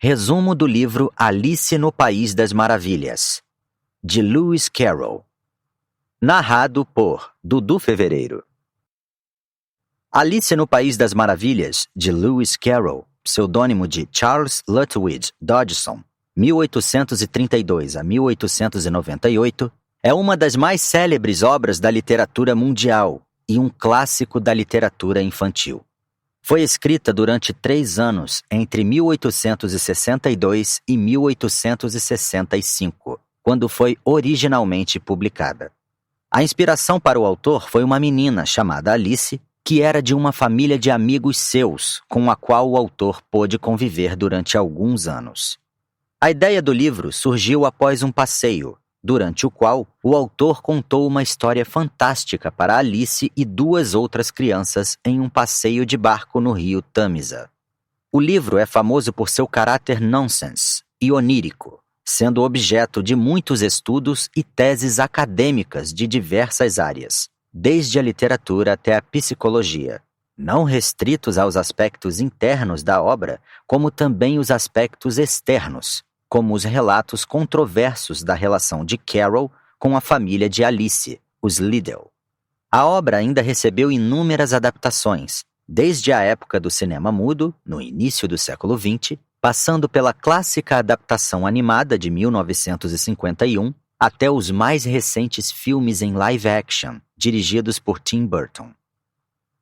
Resumo do livro Alice no País das Maravilhas, de Lewis Carroll. Narrado por Dudu Fevereiro. Alice no País das Maravilhas, de Lewis Carroll, pseudônimo de Charles Lutwidge Dodgson, 1832 a 1898, é uma das mais célebres obras da literatura mundial e um clássico da literatura infantil. Foi escrita durante 3 anos, entre 1862 e 1865, quando foi originalmente publicada. A inspiração para o autor foi uma menina chamada Alice, que era de uma família de amigos seus, com a qual o autor pôde conviver durante alguns anos. A ideia do livro surgiu após um passeio, durante o qual o autor contou uma história fantástica para Alice e 2 outras crianças em um passeio de barco no rio Tâmisa. O livro é famoso por seu caráter nonsense e onírico, sendo objeto de muitos estudos e teses acadêmicas de diversas áreas, desde a literatura até a psicologia, não restritos aos aspectos internos da obra, como também os aspectos externos, como os relatos controversos da relação de Carroll com a família de Alice, os Liddell. A obra ainda recebeu inúmeras adaptações, desde a época do cinema mudo, no início do século XX, passando pela clássica adaptação animada de 1951, até os mais recentes filmes em live action, dirigidos por Tim Burton.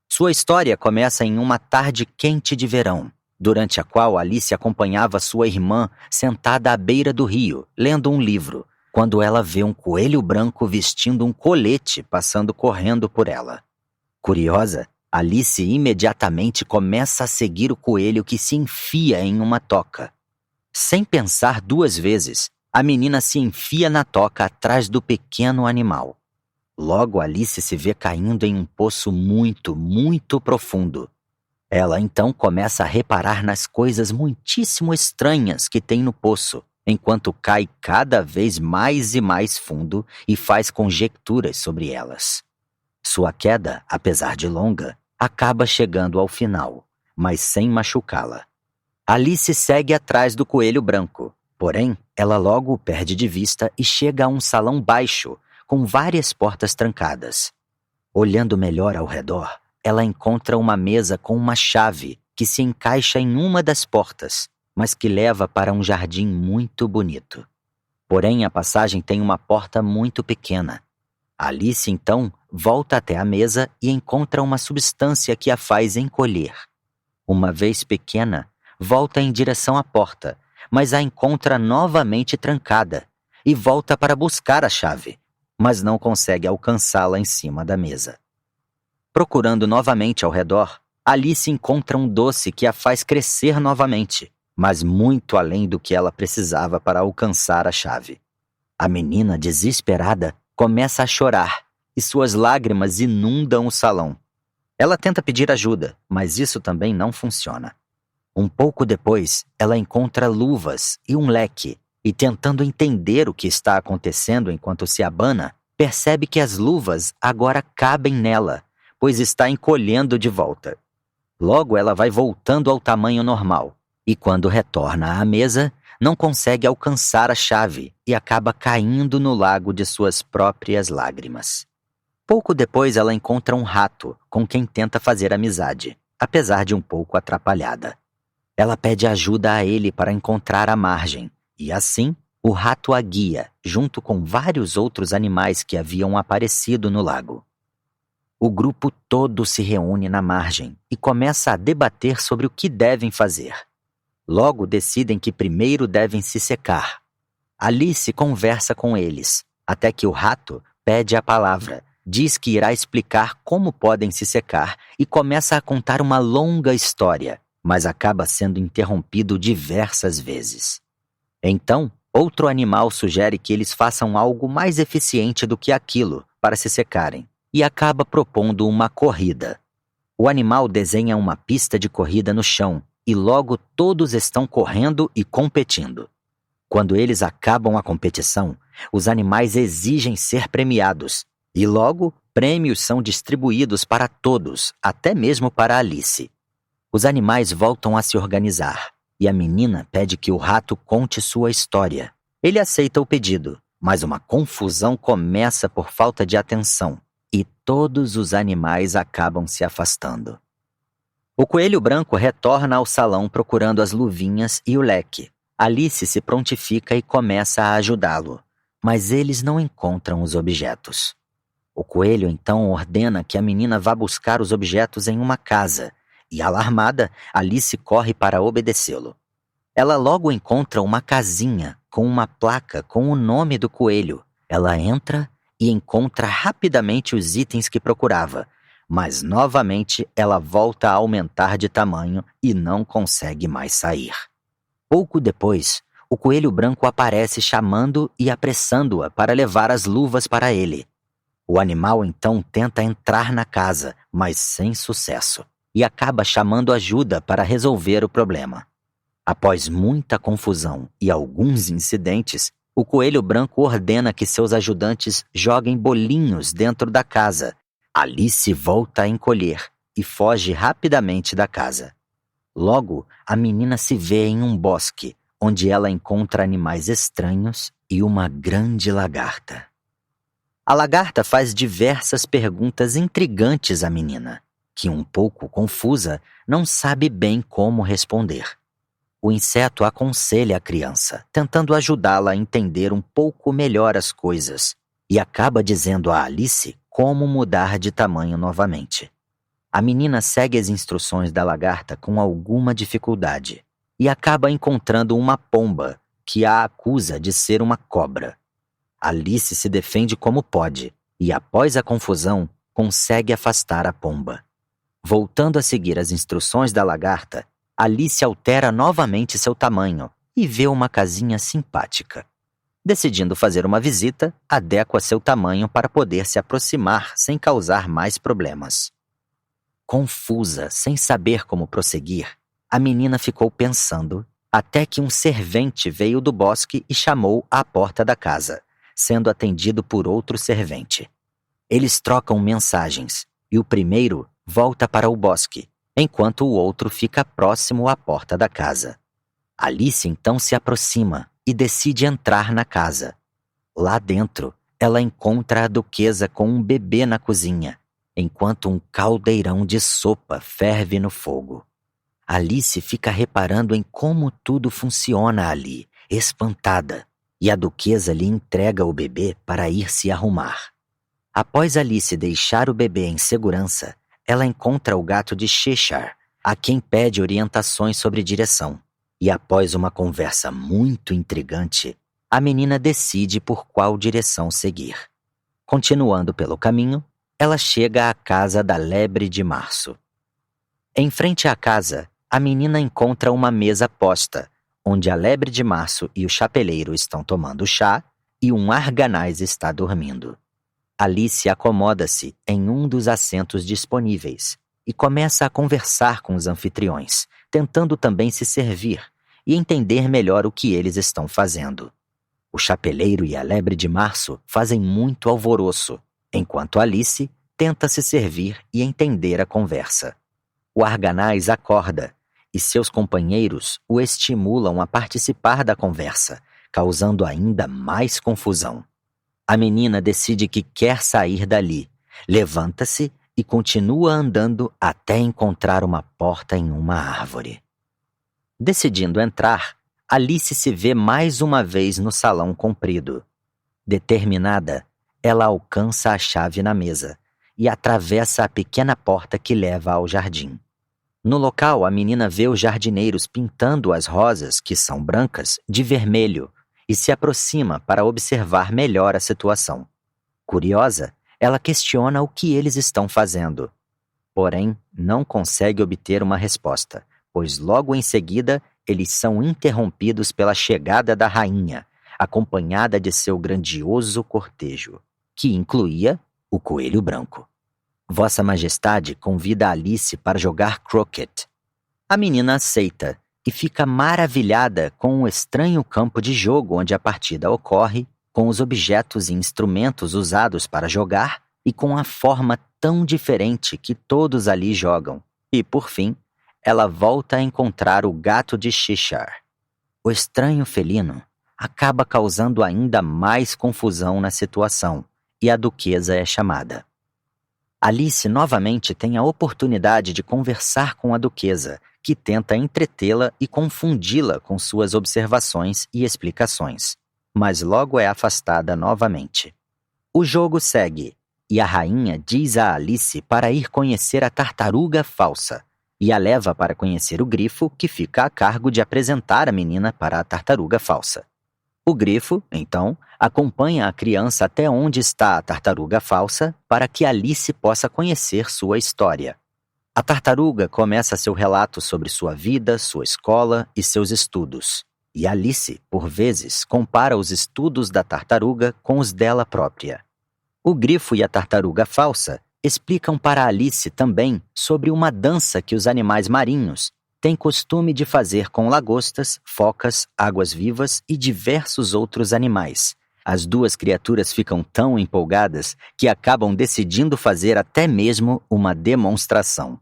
Sua história começa em uma tarde quente de verão, durante a qual Alice acompanhava sua irmã sentada à beira do rio, lendo um livro, quando ela vê um coelho branco vestindo um colete passando correndo por ela. Curiosa, Alice imediatamente começa a seguir o coelho que se enfia em uma toca. Sem pensar 2 vezes, a menina se enfia na toca atrás do pequeno animal. Logo, Alice se vê caindo em um poço muito, muito profundo. Ela então começa a reparar nas coisas muitíssimo estranhas que tem no poço, enquanto cai cada vez mais e mais fundo e faz conjecturas sobre elas. Sua queda, apesar de longa, acaba chegando ao final, mas sem machucá-la. Alice segue atrás do coelho branco, porém, ela logo o perde de vista e chega a um salão baixo, com várias portas trancadas. Olhando melhor ao redor, ela encontra uma mesa com uma chave que se encaixa em uma das portas, mas que leva para um jardim muito bonito. Porém, a passagem tem uma porta muito pequena. Alice, então, volta até a mesa e encontra uma substância que a faz encolher. Uma vez pequena, volta em direção à porta, mas a encontra novamente trancada e volta para buscar a chave, mas não consegue alcançá-la em cima da mesa. Procurando novamente ao redor, Alice encontra um doce que a faz crescer novamente, mas muito além do que ela precisava para alcançar a chave. A menina, desesperada, começa a chorar e suas lágrimas inundam o salão. Ela tenta pedir ajuda, mas isso também não funciona. Um pouco depois, ela encontra luvas e um leque e, tentando entender o que está acontecendo enquanto se abana, percebe que as luvas agora cabem nela, pois está encolhendo de volta. Logo ela vai voltando ao tamanho normal, e quando retorna à mesa, não consegue alcançar a chave e acaba caindo no lago de suas próprias lágrimas. Pouco depois ela encontra um rato com quem tenta fazer amizade, apesar de um pouco atrapalhada. Ela pede ajuda a ele para encontrar a margem, e assim o rato a guia, junto com vários outros animais que haviam aparecido no lago. O grupo todo se reúne na margem e começa a debater sobre o que devem fazer. Logo decidem que primeiro devem se secar. Alice conversa com eles, até que o rato pede a palavra, diz que irá explicar como podem se secar e começa a contar uma longa história, mas acaba sendo interrompido diversas vezes. Então, outro animal sugere que eles façam algo mais eficiente do que aquilo para se secarem, e acaba propondo uma corrida. O animal desenha uma pista de corrida no chão e logo todos estão correndo e competindo. Quando eles acabam a competição, os animais exigem ser premiados e logo prêmios são distribuídos para todos, até mesmo para Alice. Os animais voltam a se organizar. e a menina pede que o rato conte sua história. Ele aceita o pedido, mas uma confusão começa por falta de atenção e todos os animais acabam se afastando. O coelho branco retorna ao salão procurando as luvinhas e o leque. Alice se prontifica e começa a ajudá-lo, mas eles não encontram os objetos. O coelho então ordena que a menina vá buscar os objetos em uma casa, e alarmada, Alice corre para obedecê-lo. Ela logo encontra uma casinha com uma placa com o nome do coelho. Ela entra e encontra rapidamente os itens que procurava, mas novamente ela volta a aumentar de tamanho e não consegue mais sair. Pouco depois, o coelho branco aparece chamando e apressando-a para levar as luvas para ele. O animal então tenta entrar na casa, mas sem sucesso, e acaba chamando ajuda para resolver o problema. Após muita confusão e alguns incidentes, o coelho branco ordena que seus ajudantes joguem bolinhos dentro da casa. Alice volta a encolher e foge rapidamente da casa. Logo, a menina se vê em um bosque, onde ela encontra animais estranhos e uma grande lagarta. A lagarta faz diversas perguntas intrigantes à menina, que, um pouco confusa, não sabe bem como responder. O inseto aconselha a criança, tentando ajudá-la a entender um pouco melhor as coisas, e acaba dizendo a Alice como mudar de tamanho novamente. A menina segue as instruções da lagarta com alguma dificuldade, e acaba encontrando uma pomba, que a acusa de ser uma cobra. Alice se defende como pode, e após a confusão, consegue afastar a pomba. Voltando a seguir as instruções da lagarta, Alice altera novamente seu tamanho e vê uma casinha simpática. Decidindo fazer uma visita, adequa seu tamanho para poder se aproximar sem causar mais problemas. Confusa, sem saber como prosseguir, a menina ficou pensando até que um servente veio do bosque e chamou à porta da casa, sendo atendido por outro servente. Eles trocam mensagens, e o primeiro volta para o bosque, enquanto o outro fica próximo à porta da casa. Alice então se aproxima e decide entrar na casa. Lá dentro, ela encontra a duquesa com um bebê na cozinha, enquanto um caldeirão de sopa ferve no fogo. Alice fica reparando em como tudo funciona ali, espantada, e a duquesa lhe entrega o bebê para ir se arrumar. Após Alice deixar o bebê em segurança, ela encontra o gato de Cheshire, a quem pede orientações sobre direção. E após uma conversa muito intrigante, a menina decide por qual direção seguir. Continuando pelo caminho, ela chega à casa da Lebre de Março. Em frente à casa, a menina encontra uma mesa posta, onde a Lebre de Março e o chapeleiro estão tomando chá e um arganaz está dormindo. Alice acomoda-se em um dos assentos disponíveis e começa a conversar com os anfitriões, tentando também se servir e entender melhor o que eles estão fazendo. O chapeleiro e a Lebre de Março fazem muito alvoroço, enquanto Alice tenta se servir e entender a conversa. O arganaz acorda e seus companheiros o estimulam a participar da conversa, causando ainda mais confusão. A menina decide que quer sair dali, levanta-se e continua andando até encontrar uma porta em uma árvore. Decidindo entrar, Alice se vê mais uma vez no salão comprido. Determinada, ela alcança a chave na mesa e atravessa a pequena porta que leva ao jardim. No local, a menina vê os jardineiros pintando as rosas, que são brancas, de vermelho, e se aproxima para observar melhor a situação. Curiosa, ela questiona o que eles estão fazendo. Porém, não consegue obter uma resposta, pois logo em seguida eles são interrompidos pela chegada da rainha, acompanhada de seu grandioso cortejo, que incluía o coelho branco. Vossa Majestade convida Alice para jogar croquet. A menina aceita e fica maravilhada com o estranho campo de jogo onde a partida ocorre, com os objetos e instrumentos usados para jogar e com a forma tão diferente que todos ali jogam. E, por fim, ela volta a encontrar o gato de Cheshire. O estranho felino acaba causando ainda mais confusão na situação, e a duquesa é chamada. Alice novamente tem a oportunidade de conversar com a duquesa, que tenta entretê-la e confundi-la com suas observações e explicações, mas logo é afastada novamente. O jogo segue, e a rainha diz a Alice para ir conhecer a tartaruga falsa, e a leva para conhecer o grifo, que fica a cargo de apresentar a menina para a tartaruga falsa. O grifo, então, acompanha a criança até onde está a tartaruga falsa para que Alice possa conhecer sua história. A tartaruga começa seu relato sobre sua vida, sua escola e seus estudos. E Alice, por vezes, compara os estudos da tartaruga com os dela própria. O grifo e a tartaruga falsa explicam para Alice também sobre uma dança que os animais marinhos têm costume de fazer com lagostas, focas, águas-vivas e diversos outros animais. As duas criaturas ficam tão empolgadas que acabam decidindo fazer até mesmo uma demonstração.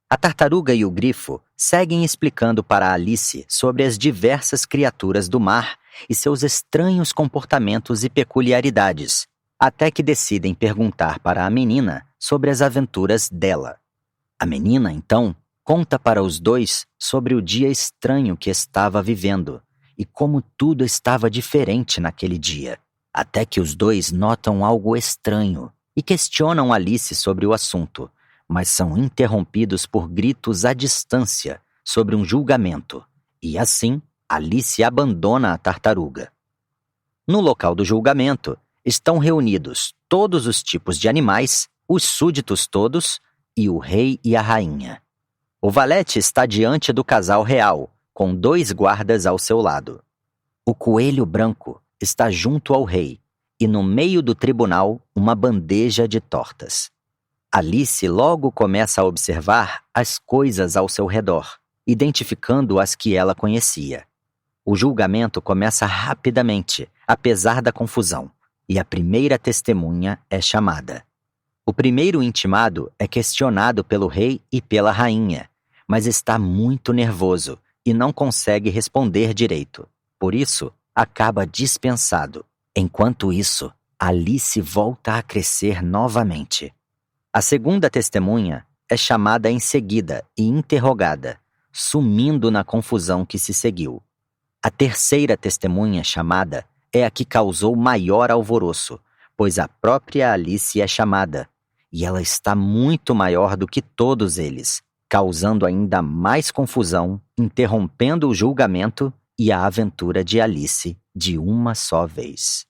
A tartaruga e o grifo seguem explicando para Alice sobre as diversas criaturas do mar e seus estranhos comportamentos e peculiaridades, até que decidem perguntar para a menina sobre as aventuras dela. A menina, então, conta para os dois sobre o dia estranho que estava vivendo e como tudo estava diferente naquele dia, até que os dois notam algo estranho e questionam Alice sobre o assunto, mas são interrompidos por gritos à distância sobre um julgamento, e assim Alice abandona a tartaruga. No local do julgamento estão reunidos todos os tipos de animais, os súditos todos e o rei e a rainha. O valete está diante do casal real, com 2 guardas ao seu lado. O coelho branco está junto ao rei, e no meio do tribunal uma bandeja de tortas. Alice logo começa a observar as coisas ao seu redor, identificando as que ela conhecia. O julgamento começa rapidamente, apesar da confusão, e a primeira testemunha é chamada. O primeiro intimado é questionado pelo rei e pela rainha, mas está muito nervoso e não consegue responder direito. Por isso, acaba dispensado. Enquanto isso, Alice volta a crescer novamente. A segunda testemunha é chamada em seguida e interrogada, sumindo na confusão que se seguiu. A terceira testemunha chamada é a que causou maior alvoroço, pois a própria Alice é chamada, e ela está muito maior do que todos eles, causando ainda mais confusão, interrompendo o julgamento e a aventura de Alice de uma só vez.